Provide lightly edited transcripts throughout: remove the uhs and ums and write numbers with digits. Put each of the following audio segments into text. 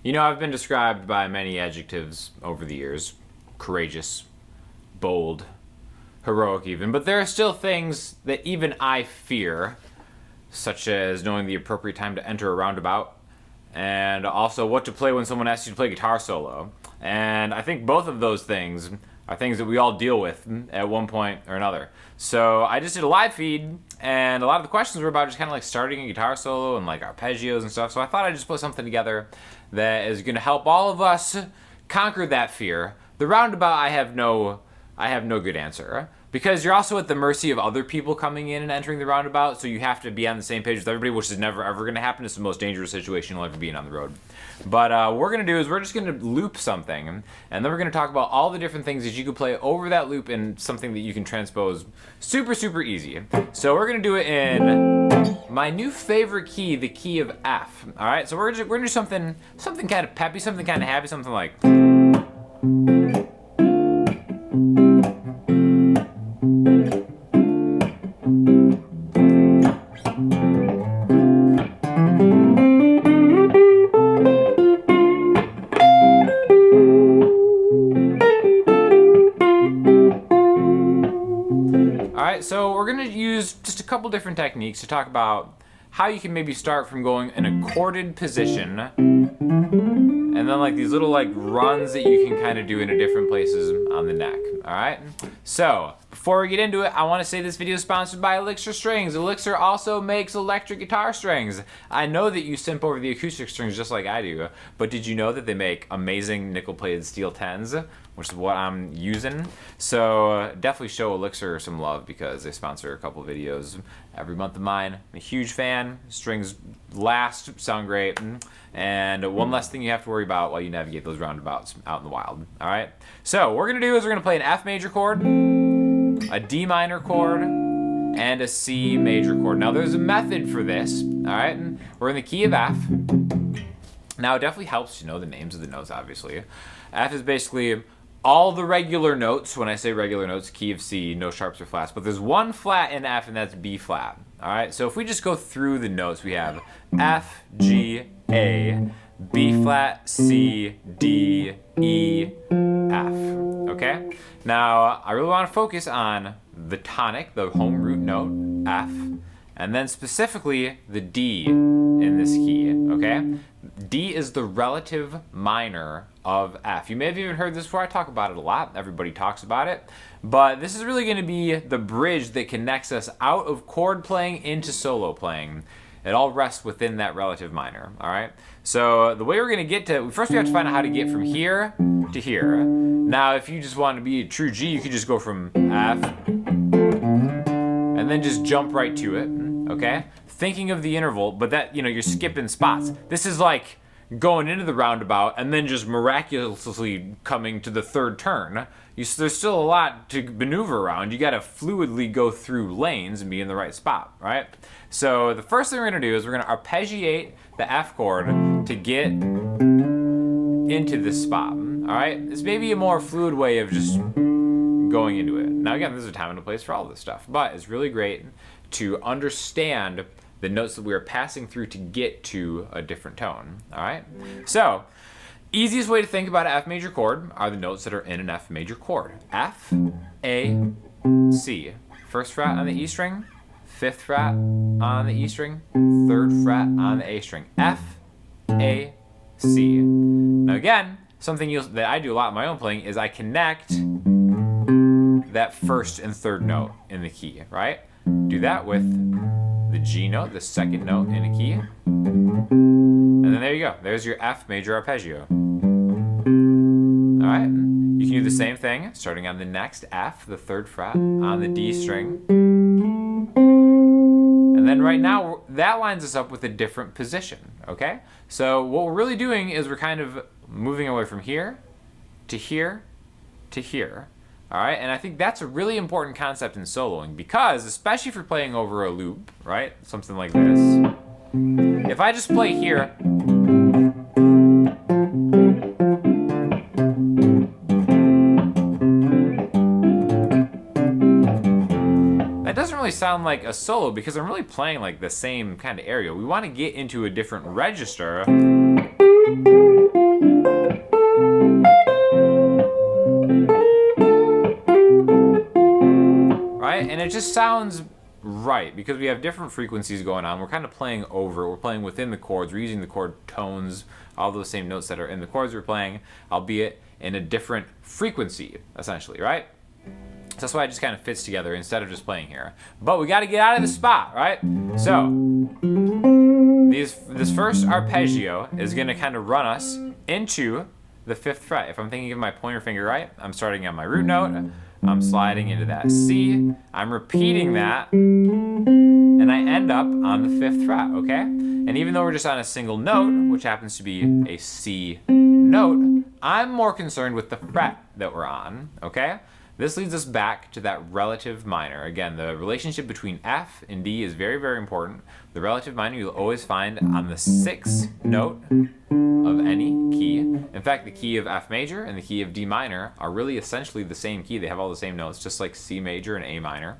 You know, I've been described by many adjectives over the years. Courageous, bold, heroic even. But there are still things that even I fear, such as knowing the appropriate time to enter a roundabout, and also what to play when someone asks you to play guitar solo. And I think both of those things are things that we all deal with at one point or another. So I just did a live feed, and a lot of the questions were about just kind of like starting a guitar solo and like arpeggios and stuff. So I thought I'd just put something together that is going to help all of us conquer that fear. The roundabout, I have no good answer, because you're also at the mercy of other people coming in and entering the roundabout, so you have to be on the same page with everybody, which is never ever going to happen. It's the most dangerous situation you'll ever be in on the road. But what we're going to do is we're just going to loop something, and then we're going to talk about all the different things that you can play over that loop in something that you can transpose super, super easy. So we're going to do it in my new favorite key, the key of F. All right, so we're going to do something kind of peppy, something kind of happy, something like... So we're going to use just a couple different techniques to talk about how you can maybe start from going in a chorded position, and then like these little like runs that you can kind of do in different places on the neck. All right. So before we get into it, I want to say this video is sponsored by Elixir Strings. Elixir also makes electric guitar strings. I know that you simp over the acoustic strings just like I do, but did you know that they make amazing nickel-plated steel 10s, which is what I'm using? So definitely show Elixir some love, because they sponsor a couple videos every month of mine. I'm a huge fan. Strings last, sound great, and one less thing you have to worry about while you navigate those roundabouts out in the wild. All right. So what we're gonna do is we're gonna play an F major chord, a D minor chord, and a C major chord. Now there's a method for this. All right. We're in the key of F. Now it definitely helps to know the names of the notes. Obviously, F is basically all the regular notes. When I say regular notes, key of C, no sharps or flats, but there's one flat in F, and that's B flat. All right, so if we just go through the notes, we have F, G, A, B flat, C, D, E, F. Okay, now I really want to focus on the tonic, the home root note, F, and then specifically the D in this key. Okay, D is the relative minor of F. You may have even heard this before. I talk about it a lot. Everybody talks about it. But this is really going to be the bridge that connects us out of chord playing into solo playing. It all rests within that relative minor, all right? So the way we're going to get to, first we have to find out how to get from here to here. Now, if you just want to be a true G, you could just go from F and then just jump right to it, okay? Thinking of the interval, but that, you know, you're skipping spots. This is like going into the roundabout and then just miraculously coming to the third turn. There's still a lot to maneuver around. You got to fluidly go through lanes and be in the right spot, right? So the first thing we're going to do is we're going to arpeggiate the F chord to get into this spot, all right? This may be a more fluid way of just going into it. Now again, there's a time and a place for all this stuff, but it's really great to understand the notes that we are passing through to get to a different tone, all right? So, easiest way to think about an F major chord are the notes that are in an F major chord. F, A, C. First fret on the E string, fifth fret on the E string, third fret on the A string. F, A, C. Now again, something that I do a lot in my own playing is I connect that first and third note in the key, right? Do that with the G note, the second note in a key. And then there you go. There's your F major arpeggio. All right. You can do the same thing, starting on the next F, the third fret, on the D string. And then right now, that lines us up with a different position, okay? So what we're really doing is we're kind of moving away from here to here to here. All right, and I think that's a really important concept in soloing, because especially if you're playing over a loop, right? Something like this. If I just play here, that doesn't really sound like a solo, because I'm really playing like the same kind of area. We want to get into a different register. it just sounds right because we have different frequencies going on. We're kind of playing over. We're playing within the chords. We're using the chord tones, all those same notes that are in the chords we're playing, albeit in a different frequency, essentially, right? So that's why it just kind of fits together instead of just playing here. But we got to get out of the spot, right? So this first arpeggio is going to kind of run us into the 5th fret. If I'm thinking of my pointer finger right, I'm starting on my root note. I'm sliding into that C. I'm repeating that, and I end up on the 5th fret, okay? And even though we're just on a single note, which happens to be a C note, I'm more concerned with the fret that we're on, okay? This leads us back to that relative minor. Again, the relationship between F and D is very, very important. The relative minor you'll always find on the 6th note of any key. In fact, the key of F major and the key of D minor are really essentially the same key. They have all the same notes, just like C major and A minor.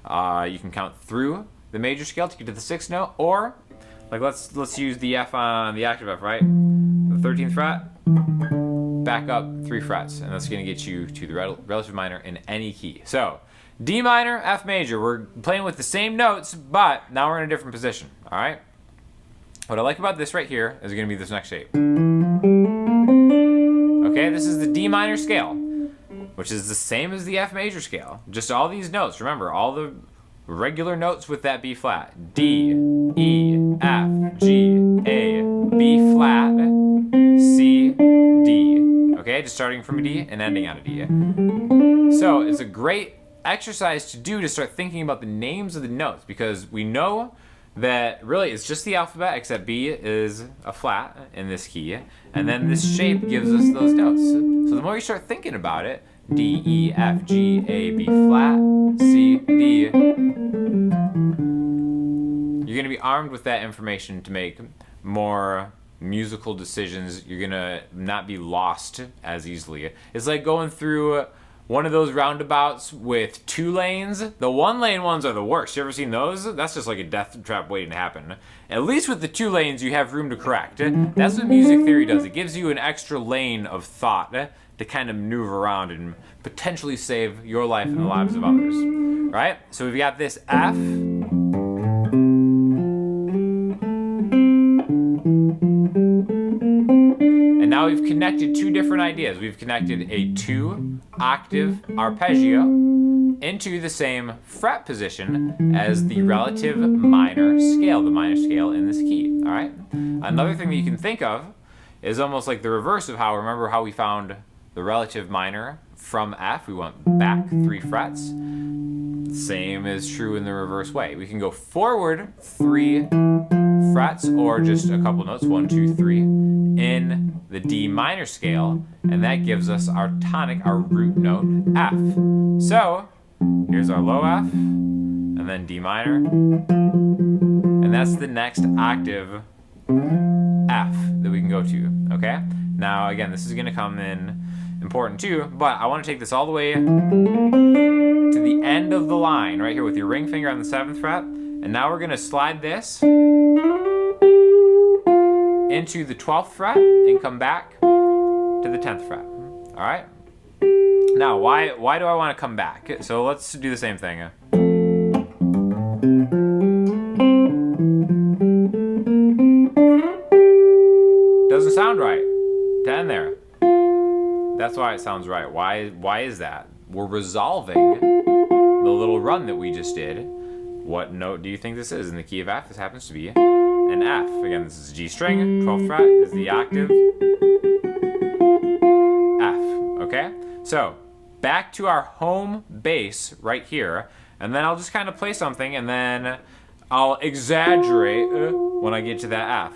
You can count through the major scale to get to the 6th note, or like let's use the F on the active F, right? The 13th fret, back up 3 frets, and that's going to get you to the relative minor in any key. So D minor, F major, we're playing with the same notes, but now we're in a different position, all right? What I like about this right here is going to be this next shape. Okay, this is the D minor scale, which is the same as the F major scale. Just all these notes, remember, all the regular notes with that B flat. D, E, F, G, A, B flat, C, D. Okay, just starting from a D and ending on a D. So it's a great exercise to do to start thinking about the names of the notes, because we know that really it's just the alphabet, except B is a flat in this key, and then this shape gives us those notes. So the more you start thinking about it, D, E, F, G, A, B flat, C, D, you're going to be armed with that information to make more musical decisions. You're going to not be lost as easily. It's like going through one of those roundabouts with 2 lanes. The 1-lane ones are the worst. You ever seen those? That's just like a death trap waiting to happen. At least with the 2 lanes, you have room to correct. That's what music theory does. It gives you an extra lane of thought to kind of maneuver around and potentially save your life and the lives of others. Right? So we've got this F. And now we've connected 2 different ideas. We've connected a 2-octave arpeggio into the same fret position as the relative minor scale, the minor scale in this key, all right? Another thing that you can think of is almost like the reverse of how, remember how we found the relative minor from F? We went back 3 frets. Same is true in the reverse way. We can go forward 3 frets or just a couple notes, 1, 2, 3, in the D minor scale, and that gives us our tonic, our root note, F. So here's our low F, and then D minor, and that's the next octave F that we can go to, okay? Now again, this is gonna come in important too, but I wanna take this all the way to the end of the line, right here with your ring finger on the 7th fret, and now we're gonna slide this into the 12th fret and come back to the 10th fret, all right? Now, why do I wanna come back? So let's do the same thing. Doesn't sound right to end there. That's why it sounds right. Why is that? We're resolving the little run that we just did. What note do you think this is? In the key of F, this happens to be an F. Again, this is G string, 12th fret is the octave F, okay? So, back to our home base right here, and then I'll just kind of play something, and then I'll exaggerate when I get to that F.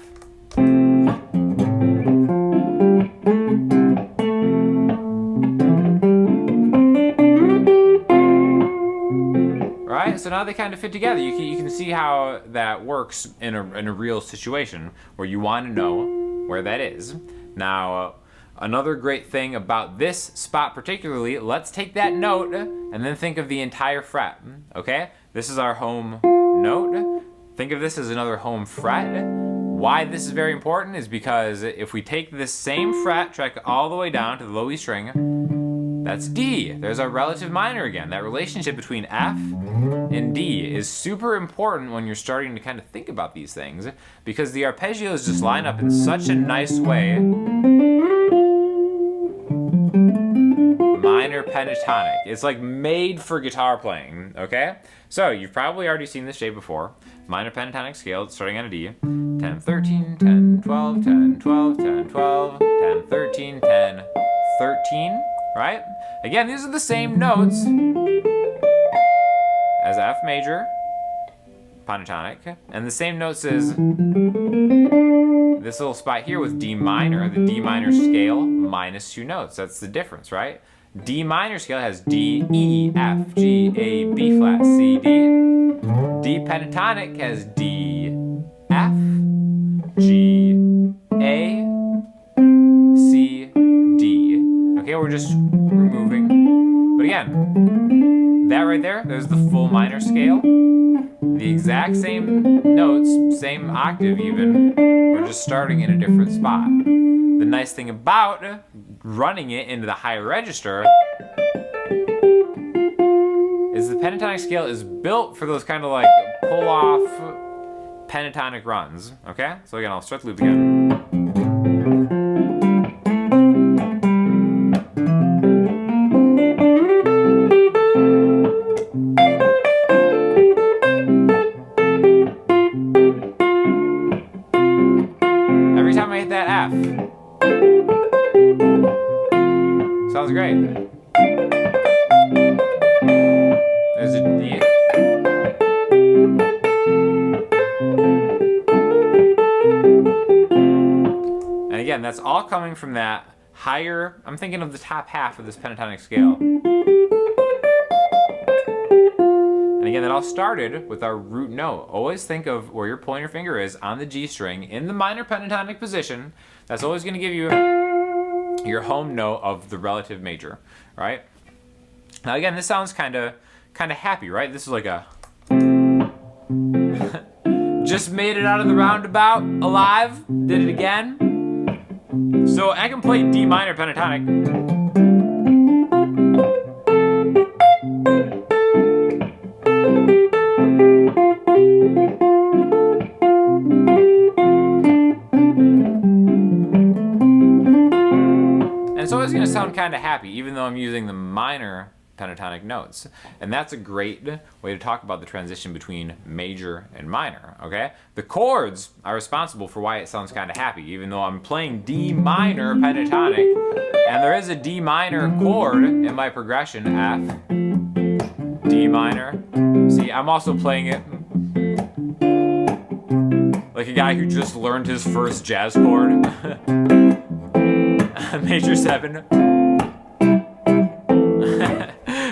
Right? So now they kind of fit together. You can see how that works in a real situation where you want to know where that is. Now, another great thing about this spot particularly, let's take that note and then think of the entire fret, okay? This is our home note. Think of this as another home fret. Why this is very important is because if we take this same fret, track it all the way down to the low E string, That's D. There's our relative minor again. That relationship between F and D is super important when you're starting to kind of think about these things, because the arpeggios just line up in such a nice way. Minor pentatonic. It's like made for guitar playing, okay? So you've probably already seen this shape before. Minor pentatonic scale starting on a D. 10, 13, 10, 12, 10, 12, 10, 12, 10, 13, 10, 13, right? Again, these are the same notes as F major pentatonic, and the same notes as this little spot here with D minor, the D minor scale minus 2 notes. That's the difference, right? D minor scale has D, E, F, G, A, B flat, C, D. D pentatonic has D, F, G, A, C, D. Okay, we're just removing. But again, that right there, there's the full minor scale. The exact same notes, same octave even, we're just starting in a different spot. The nice thing about running it into the higher register is the pentatonic scale is built for those kind of like pull-off pentatonic runs, okay? So again, I'll start the loop again. Every time I hit that F, sounds great. There's a D. And again, that's all coming from that higher, I'm thinking of the top half of this pentatonic scale. And again, that all started with our root note. Always think of where your pointer finger is on the G string in the minor pentatonic position. That's always going to give you your home note of the relative major, right? Now again, this sounds kind of happy, right? This is like a just made it out of the roundabout, alive, did it again. So I can play D minor pentatonic. And it's always going to sound kind of happy, even though I'm using the minor pentatonic notes. And that's a great way to talk about the transition between major and minor, okay? The chords are responsible for why it sounds kind of happy, even though I'm playing D minor pentatonic, and there is a D minor chord in my progression, F, D minor. See, I'm also playing it like a guy who just learned his first jazz chord. Major 7.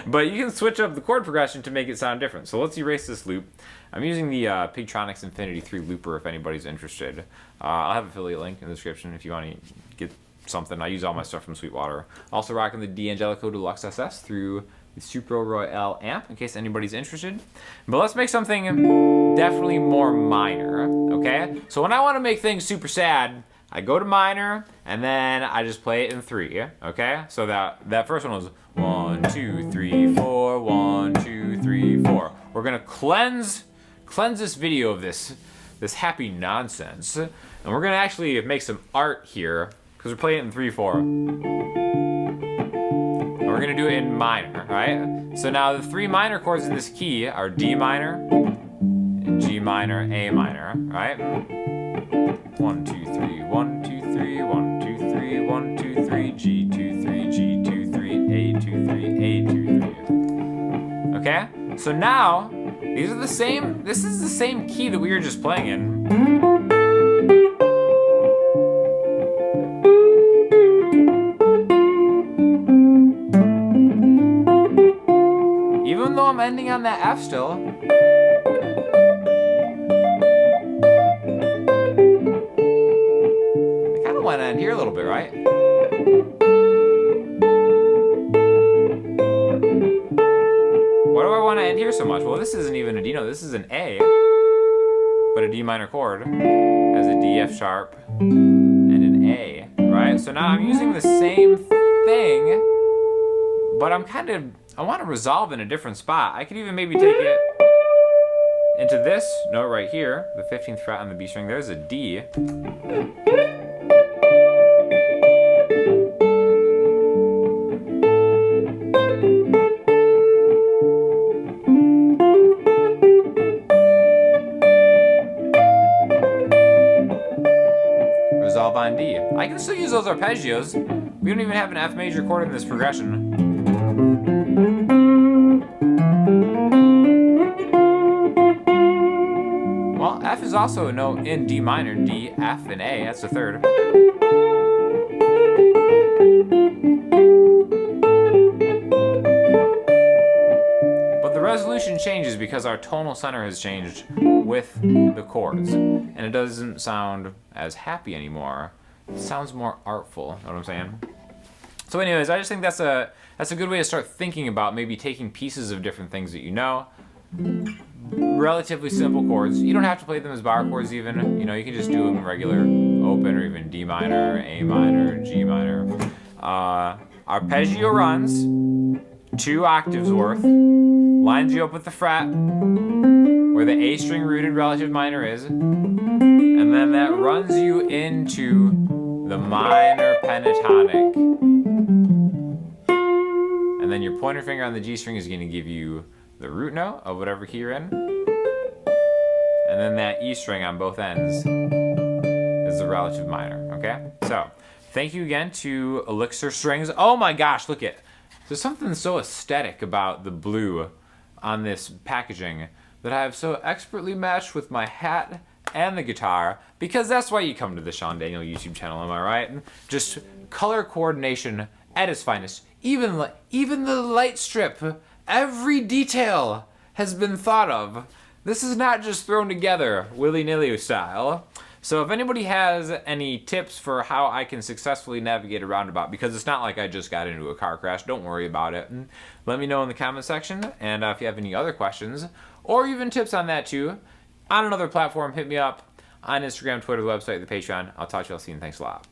But you can switch up the chord progression to make it sound different. So let's erase this loop. I'm using the Pigtronix Infinity 3 looper if anybody's interested. I'll have an affiliate link in the description if you want to get something. I use all my stuff from Sweetwater. Also rocking the D'Angelico Deluxe SS through the Supro Royale amp in case anybody's interested. But let's make something definitely more minor, okay? So when I want to make things super sad, I go to minor, and then I just play it in 3, okay? So that first one was 1, 2, 3, 4, 1, 2, 3, 4. We're gonna cleanse this video of this happy nonsense, and we're gonna actually make some art here, because we're playing it in 3, 4. And we're gonna do it in minor, right? So now the 3 minor chords in this key are D minor, G minor, A minor, right? 1, 2, 3, 1, 2, 3, 1, 2, 3, 1, 2, 3, G, 2, 3, G, 2, 3, A, 2, 3, A, 2, 3. Okay? So now, these are the same, this is the same key that we were just playing in. Even though I'm ending on that F still. Want to end here a little bit, right? Why do I want to end here so much? Well, this isn't even a D note. This is an A, but a D minor chord as a D, F sharp, and an A, right? So now I'm using the same thing, but I want to resolve in a different spot. I could even maybe take it into this note right here, the 15th fret on the B string. There's a D. Resolve on D. I can still use those arpeggios. We don't even have an F major chord in this progression. Well, F is also a note in D minor, D, F, and A. That's the third. But the resolution changes because our tonal center has changed with the chords. And it doesn't sound as happy anymore. It sounds more artful, know what I'm saying? So anyways, I just think that's a good way to start thinking about maybe taking pieces of different things that you know. Relatively simple chords. You don't have to play them as bar chords even. You know, you can just do them in regular open or even D minor, A minor, G minor. Arpeggio runs, 2 octaves worth, lines you up with the fret, where the A string rooted relative minor is, and then that runs you into the minor pentatonic. And then your pointer finger on the G string is going to give you the root note of whatever key you're in. And then that E string on both ends is the relative minor, okay? So, thank you again to Elixir Strings. Oh my gosh, look at, there's something so aesthetic about the blue on this packaging that I have so expertly matched with my hat and the guitar, because that's why you come to the Sean Daniel YouTube channel, am I right? Just color coordination at its finest. Even the light strip, every detail has been thought of. This is not just thrown together willy-nilly style. So if anybody has any tips for how I can successfully navigate a roundabout, because it's not like I just got into a car crash, don't worry about it. Let me know in the comment section, and if you have any other questions, or even tips on that too, on another platform, hit me up on Instagram, Twitter, the website, the Patreon. I'll talk to you all soon. Thanks a lot.